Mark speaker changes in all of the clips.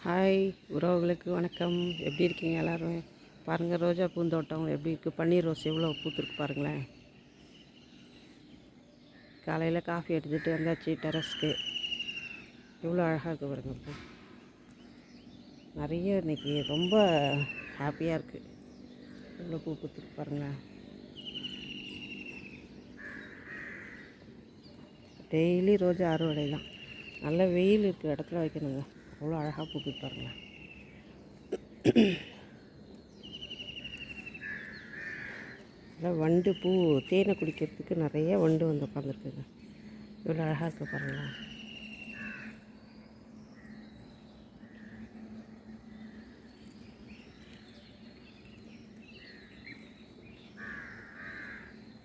Speaker 1: Hi உறவுகளுக்கு வணக்கம். எப்படி இருக்கீங்க எல்லோரும்? பாருங்கள், ரோஜா பூந்தோட்டம் எப்படி இருக்குது. பன்னீர் ரோஸ் எவ்வளோ பூத்துருக்கு பாருங்களேன். காலையில் காஃபி எடுத்துகிட்டு வந்தாச்சு டெரஸ்க்கு. எவ்வளோ அழகாக இருக்குது பாருங்கள் பூ. நிறைய இன்றைக்கி ரொம்ப ஹாப்பியாக இருக்குது. எவ்வளோ பூ பூத்துருக்கு பாருங்களேன். டெய்லி ரோஜா அறுவடை தான். நல்ல வெயில் இருக்கிற இடத்துல வைக்கணுங்க. அவ்வளோ அழகாக பூத்துட்டு பாருங்களேன். அதான் வண்டு பூ தேனை குடிக்கிறதுக்கு நிறைய வண்டு வந்து உட்காந்துருக்குங்க. இவ்வளோ அழகாக இருக்குது பாருங்களேன்.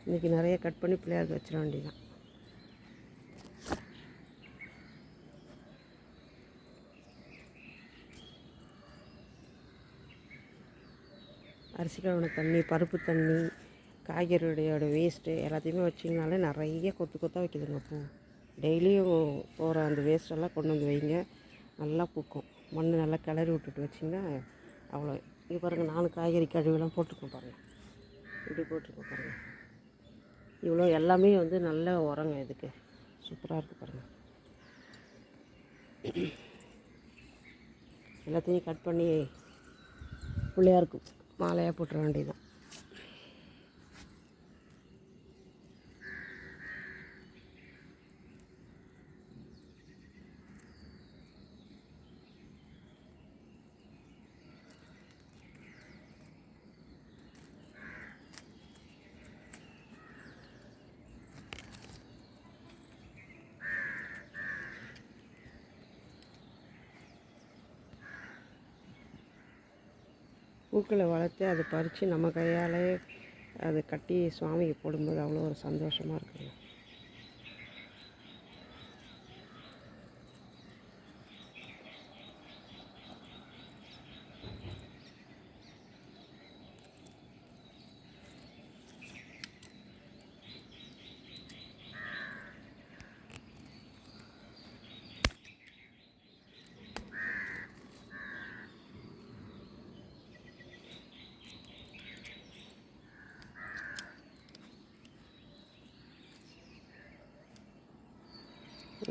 Speaker 1: இன்றைக்கி நிறைய கட் பண்ணி பிள்ளையாருக்கு வச்சிட வேண்டியதான். அரிசி கழுவின தண்ணி, பருப்பு தண்ணி, காய்கறியோட வேஸ்ட்டு எல்லாத்தையுமே வச்சிங்கனாலே நிறைய கொத்து கொத்தாக வைக்குதுங்க பூ. டெய்லியும் போகிற அந்த வேஸ்ட்டெல்லாம் கொண்டு வந்து வைங்க, நல்லா பூக்கும். மண் நல்லா கிளறி விட்டுட்டு வச்சிங்கன்னா அவ்வளோ. இது பாருங்கள், 4 காய்கறி கழுவிலாம் போட்டுருக்கோம் பாருங்கள். இப்படி போட்டிருக்கோம் பாருங்கள். இவ்வளோ எல்லாமே வந்து நல்ல உரங்க இதுக்கு. சூப்பராக இருக்குது பாருங்கள். எல்லாத்தையும் கட் பண்ணி பிள்ளையாருக்கு மாலையாக போட்டுற வேண்டியதுதான். பூக்களை வளர்த்து அதை பறித்து நம்ம கையால் அதை கட்டி சுவாமிக்கு போடும்போது அவ்வளோ ஒரு சந்தோஷமாக இருக்குங்க.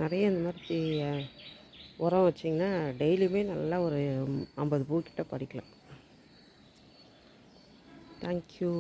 Speaker 1: நிறைய இந்த மாதிரி உரம் வச்சிங்கன்னா டெய்லியுமே நல்லா ஒரு 50 பூக்கிட்ட பறிக்கலாம். தேங்க்யூ.